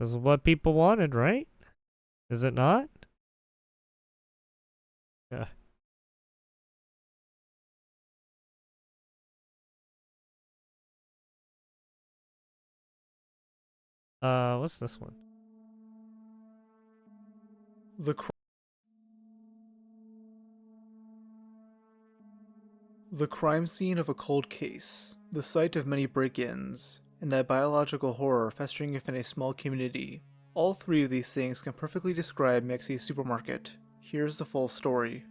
This is what people wanted, right? Is it not? Yeah. What's this one? The crime scene of a cold case, the site of many break-ins, and a biological horror festering within a small community. All three of these things can perfectly describe Mexia's supermarket. Here's the full story.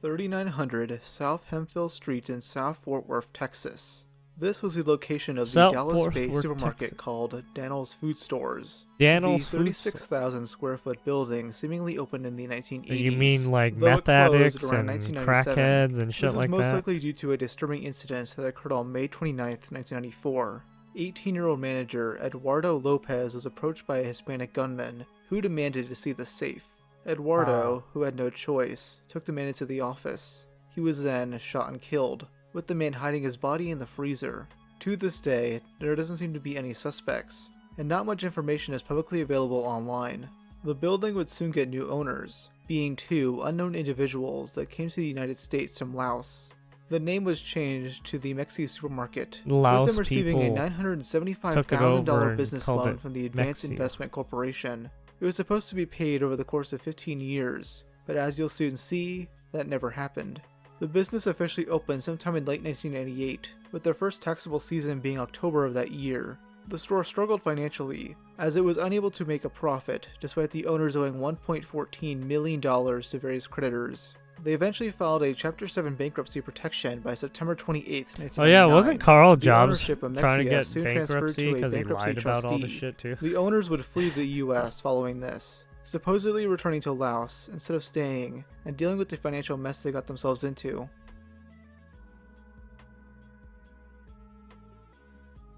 3900 South Hemphill Street in South Fort Worth, Texas. This was the location of the South Fort Dallas-based Worth, supermarket Texas. called Daniel's Food Stores. Daniel's The 36,000 square foot building seemingly opened in the 1980s. You mean like though meth it closed addicts around and 1997. crackheads and shit This like is most that? likely due to a disturbing incident that occurred on May 29th, 1994. 18-year-old manager Eduardo Lopez was approached by a Hispanic gunman who demanded to see the safe. Eduardo, who had no choice, took the man into the office. He was then shot and killed, with the man hiding his body in the freezer. To this day, there doesn't seem to be any suspects, and not much information is publicly available online. The building would soon get new owners, being two unknown individuals that came to the United States from Laos. The name was changed to the Mexia supermarket, Laos with them receiving a people $975,000 business called loan it from the Advanced Mexia. Investment Corporation. It was supposed to be paid over the course of 15 years, but as you'll soon see, that never happened. The business officially opened sometime in late 1998, with their first taxable season being October of that year. The store struggled financially, as it was unable to make a profit, despite the owners owing $1.14 million to various creditors. They eventually filed a Chapter 7 bankruptcy protection by September 28, 1999. Oh yeah, wasn't Carl The Jobs ownership of trying to Mexia get soon transferred bankruptcy to a because he bankruptcy lied about all this trustee. shit too? The owners would flee the US following this, supposedly returning to Laos instead of staying and dealing with the financial mess they got themselves into.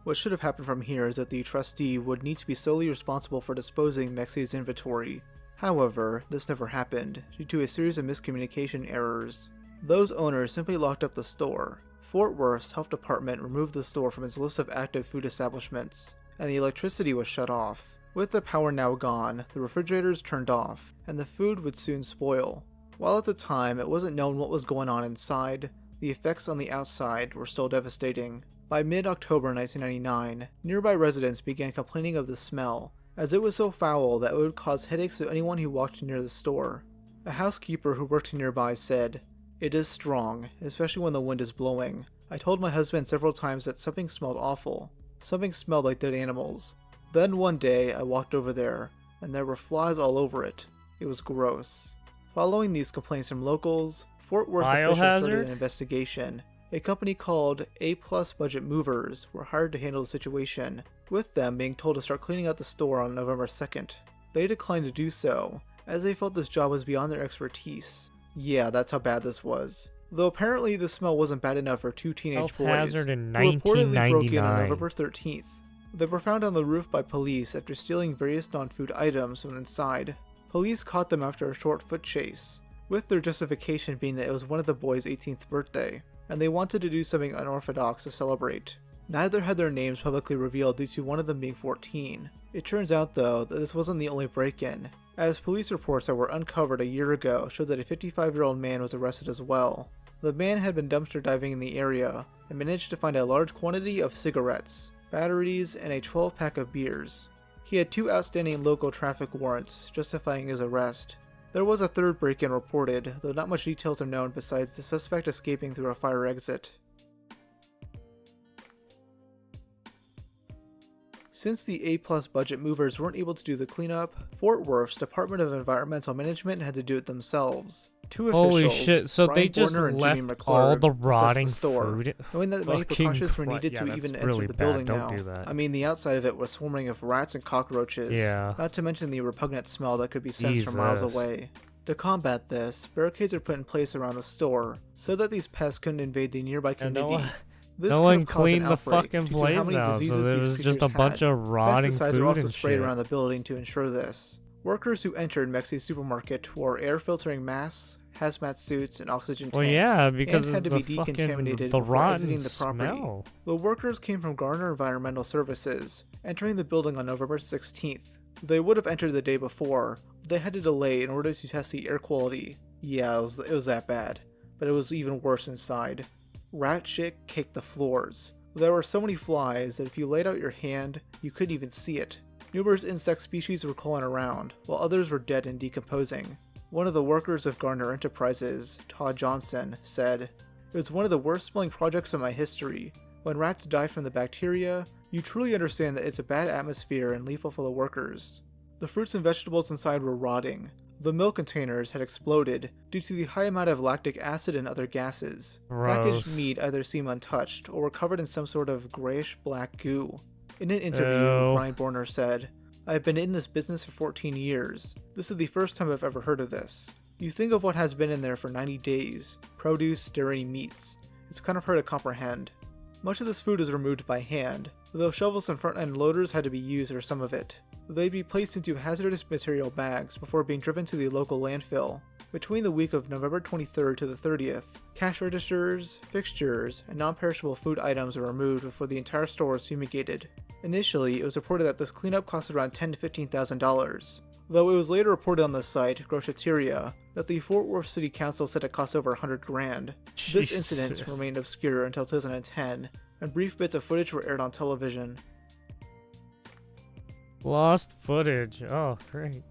What should have happened from here is that the trustee would need to be solely responsible for disposing Mexia's inventory. However, this never happened, due to a series of miscommunication errors. Those owners simply locked up the store. Fort Worth's health department removed the store from its list of active food establishments, and the electricity was shut off. With the power now gone, the refrigerators turned off, and the food would soon spoil. While at the time it wasn't known what was going on inside, the effects on the outside were still devastating. By mid-October 1999, nearby residents began complaining of the smell, as it was so foul that it would cause headaches to anyone who walked near the store. A housekeeper who worked nearby said, "It is strong, especially when the wind is blowing. I told my husband several times that something smelled awful. Something smelled like dead animals. Then one day I walked over there, and there were flies all over it. It was gross." Following these complaints from locals, Fort Worth officials started Biohazard? an investigation. A company called A+ Budget Movers were hired to handle the situation, with them being told to start cleaning out the store on November 2nd. They declined to do so, as they felt this job was beyond their expertise. Yeah, that's how bad this was. Though apparently the smell wasn't bad enough for two teenage Health boys, hazard in who reportedly broke in on 1999. November 13th. They were found on the roof by police after stealing various non-food items from inside. Police caught them after a short foot chase, with their justification being that it was one of the boys' 18th birthday, and they wanted to do something unorthodox to celebrate. Neither had their names publicly revealed due to one of them being 14. It turns out though that this wasn't the only break-in, as police reports that were uncovered a year ago showed that a 55-year-old man was arrested as well. The man had been dumpster diving in the area and managed to find a large quantity of cigarettes, batteries, and a 12-pack of beers. He had 2 outstanding local traffic warrants justifying his arrest. There was a third break-in reported, though not much details are known besides the suspect escaping through a fire exit. Since the A+ Budget Movers weren't able to do the cleanup, Fort Worth's Department of Environmental Management had to do it themselves. Two Holy officials, shit, so Brian they just Borner and Jimmy left McClure, all the assessed rotting the store, food? knowing that many Fucking precautions were Christ. needed Yeah, to that's even really enter the bad. building Don't now. do that. I mean, the outside of it was swarming with rats and cockroaches, Yeah. not to mention the repugnant smell that could be sensed from miles Jesus. away. To combat this, barricades are put in place around the store, so that these pests couldn't invade the nearby And community. This no could one have caused an cleaned the outbreak fucking due to how place many out, so diseases there these was just a creatures bunch had. of rotting Pesticides food were also and sprayed shit. around the building to ensure this. Workers who entered Mexia's supermarket wore air filtering masks, hazmat suits, and oxygen Well, tanks, yeah, because and had it's to the be fucking decontaminated the before rotten exiting the property. smell. The workers came from Garner Environmental Services, entering the building on November 16th. They would have entered the day before, but they had to delay in order to test the air quality. Yeah, it was that bad, but it was even worse inside. Rat shit caked the floors. There were so many flies that if you laid out your hand, you couldn't even see it. Numerous insect species were crawling around, while others were dead and decomposing. One of the workers of Garner Enterprises, Todd Johnson, said, "It was one of the worst smelling projects in my history. When rats die from the bacteria, you truly understand that it's a bad atmosphere and lethal for the workers." The fruits and vegetables inside were rotting. The milk containers had exploded due to the high amount of lactic acid and other gases. Packaged Gross. meat either seemed untouched or were covered in some sort of grayish-black goo. In an interview, Ew. Brian Borner said, "I have been in this business for 14 years. This is the first time I've ever heard of this. You think of what has been in there for 90 days. Produce, dairy, meats. It's kind of hard to comprehend." Much of this food is removed by hand, though shovels and front-end loaders had to be used for some of it. They'd be placed into hazardous material bags before being driven to the local landfill. Between the week of November 23rd to the 30th, cash registers, fixtures, and non-perishable food items were removed before the entire store was fumigated. Initially, it was reported that this cleanup cost around $10,000 to $15,000, though it was later reported on the site, Groceteria, that the Fort Worth City Council said it cost over $100,000. This incident Jesus. remained obscure until 2010, and brief bits of footage were aired on television. Lost footage. Oh, great.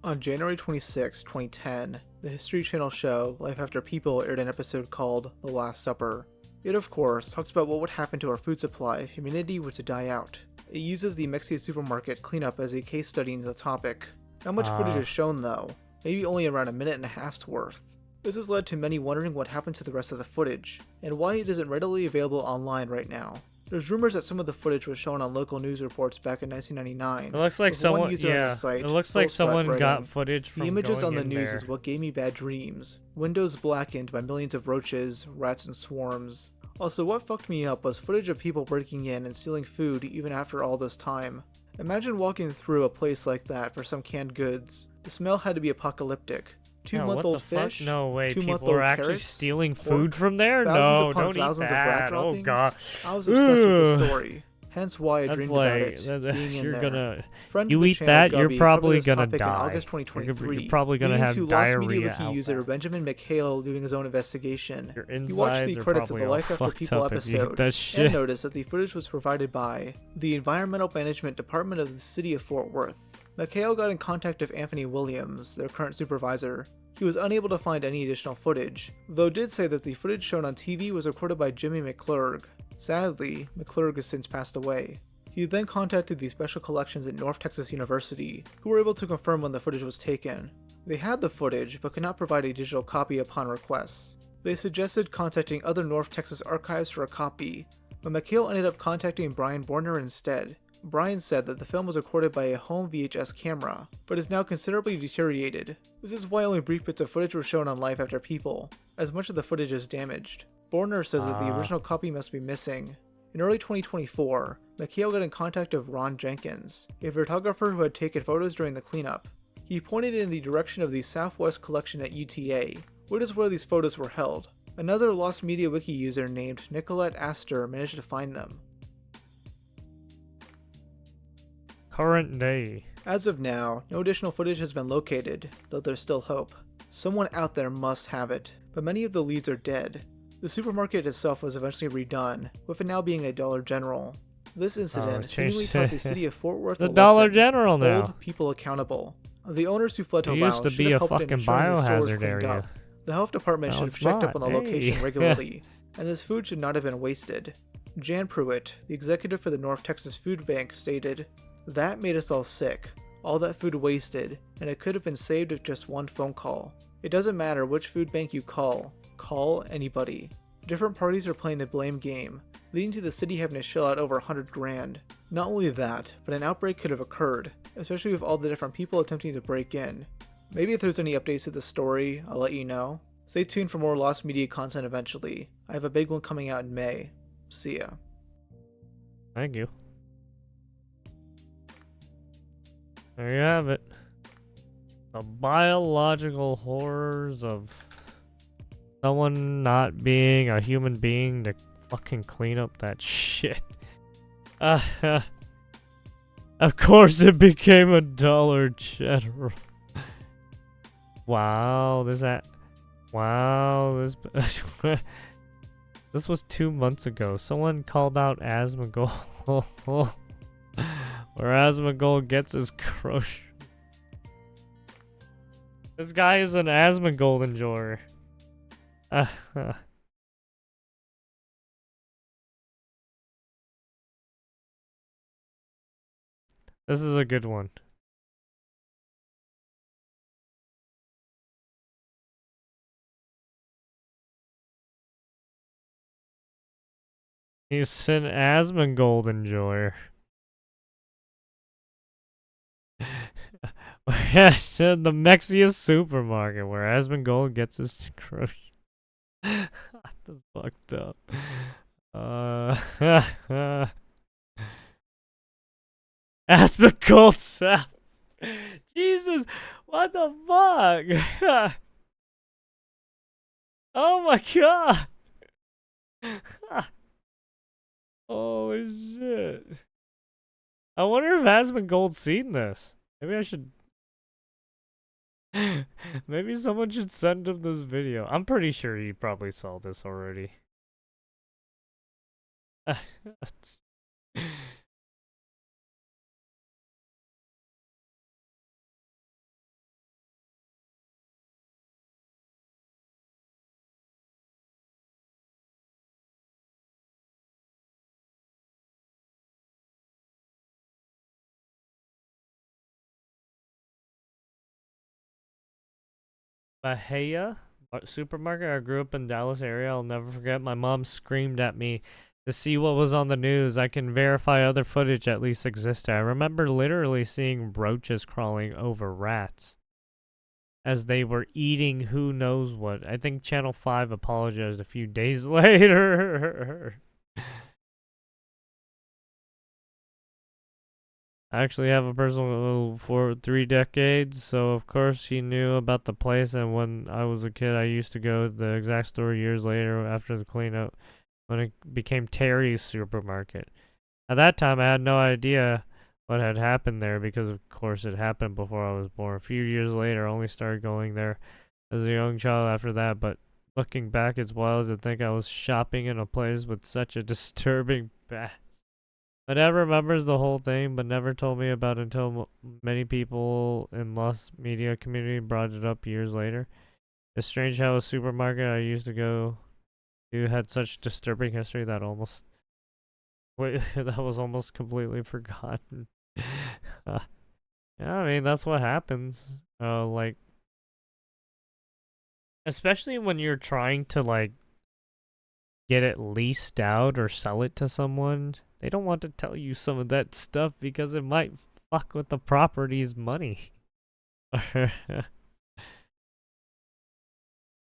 On January 26, 2010, the History Channel show Life After People aired an episode called The Last Supper. It, of course, talks about what would happen to our food supply if humanity were to die out. It uses the Mexia supermarket cleanup as a case study into the topic. Not much footage is shown though, maybe only around a minute and a half's worth. This has led to many wondering what happened to the rest of the footage, and why it isn't readily available online right now. There's rumors that some of the footage was shown on local news reports back in 1999. It looks like with one someone, user on the yeah. site, It looks Phil like someone Scott, got writing, footage from "The images going on the in news there. is what gave me bad dreams. Windows blackened by millions of roaches, rats, and swarms. Also, what fucked me up was footage of people breaking in and stealing food even after all this time. Imagine walking through a place like that for some canned goods. The smell had to be apocalyptic. Yeah, what Two-month-old the fuck? fish, No way, people two-month-old are actually carrots, stealing pork, food from there? thousands No, upon don't eat thousands of rat that. Oh droppings. god. I was obsessed with Ugh. the story. Hence why I That's dreamed like, about it, being in you're there. gonna, Friend you of the eat channel, that, Gubby, you're covered probably this gonna topic in die. August 2023, You're probably gonna leading have to Lost diarrhea Media Wiki out user back. Benjamin McHale doing his own investigation. Your He watched insides the are credits of probably the all Life After fucked People up if you eat episode that and shit. noticed that the footage was provided by the Environmental Management Department of the City of Fort Worth. McHale got in contact with Anthony Williams, their current supervisor. He was unable to find any additional footage, though did say that the footage shown on TV was recorded by Jimmy McClurg. Sadly, McClurg has since passed away. He then contacted the Special Collections at North Texas University, who were able to confirm when the footage was taken. They had the footage, but could not provide a digital copy upon requests. They suggested contacting other North Texas archives for a copy, but McHale ended up contacting Brian Borner instead. Brian said that the film was recorded by a home VHS camera, but is now considerably deteriorated. This is why only brief bits of footage were shown on Life After People, as much of the footage is damaged. Borner says that the original copy must be missing. In early 2024, McHale got in contact with Ron Jenkins, a photographer who had taken photos during the cleanup. He pointed in the direction of the Southwest Collection at UTA, which is where these photos were held. Another Lost Media Wiki user named Nicolette Astor managed to find them. Current day. As of now, no additional footage has been located, though there's still hope. Someone out there must have it, but many of the leads are dead. The supermarket itself was eventually redone, with it now being a Dollar General. This incident seemingly taught the city of Fort Worth The a Dollar lesson. General now. Hold people accountable. The owners who fled to It Laos used to should be have a helped in fucking ensuring the store was biohazard cleaned area. up. The health department No, should have it's checked not. up on the Hey. location regularly, and this food should not have been wasted. Jan Pruitt, the executive for the North Texas Food Bank, stated, "That made us all sick. All that food wasted, and it could have been saved with just one phone call. It doesn't matter which food bank you call anybody. Different parties are playing the blame game, leading to the city having to shell out over $100,000. Not only that, but an outbreak could have occurred, especially with all the different people attempting to break in. Maybe if there's any updates to the story, I'll let you know. Stay tuned for more Lost Media content eventually. I have a big one coming out in May. See ya." Thank you. There you have it. The biological horrors of someone not being a human being to fucking clean up that shit. Of course it became a Dollar General. Wow, wow, this was 2 months ago. Someone called out Asmongold. Where Asmongold gets his crochet. This guy is an Asmongold enjoyer. This is a good one. He's an Asmongold enjoyer. Yes, the Mexia supermarket where Asmongold gets his crochet. That's fucked up. Asmongold South. Jesus, what the fuck? Oh my god. Holy shit. I wonder if Asmongold's seen this. Maybe I should... Maybe someone should send him this video. I'm pretty sure he probably saw this already. Bahia supermarket. I grew up in Dallas area. I'll never forget. My mom screamed at me to see what was on the news. I can verify other footage at least existed. I remember literally seeing roaches crawling over rats as they were eating who knows what. I think Channel 5 apologized a few days later. I actually have a personal for 3 decades, so of course he knew about the place, and when I was a kid I used to go to the exact store years later after the cleanup when it became Terry's supermarket. At that time I had no idea what had happened there because of course it happened before I was born. A few years later I only started going there as a young child after that, but looking back it's wild to think I was shopping in a place with such a disturbing past. My dad remembers the whole thing, but never told me about it until many people in Lost Media community brought it up years later. It's strange how a supermarket I used to go to had such disturbing history that that was almost completely forgotten. Yeah, I mean that's what happens. Like, especially when you're trying to like get it leased out or sell it to someone. They don't want to tell you some of that stuff because it might fuck with the property's money. I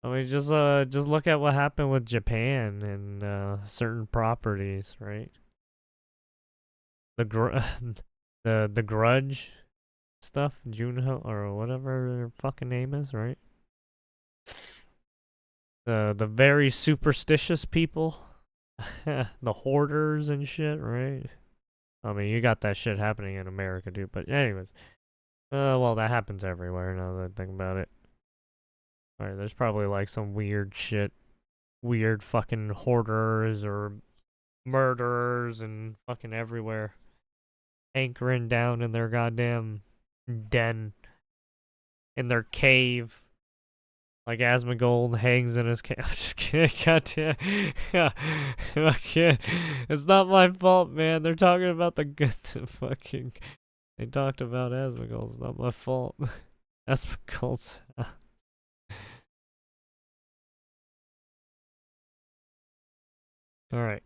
mean, just look at what happened with Japan and certain properties, right? The Grudge stuff, Junho or whatever her fucking name is, right? The very superstitious people, the hoarders and shit, right? I mean, you got that shit happening in America, dude. But anyways, well, that happens everywhere now that I think about it. Alright, there's probably like some weird shit, weird fucking hoarders or murderers and fucking everywhere, anchoring down in their goddamn den, in their cave. Like Asmongold hangs in his cave. I'm just kidding. Goddamn. Yeah. Fucking. It's not my fault, man. They're talking about the good fucking. They talked about Asmongold. It's not my fault. Asmongold's. Alright.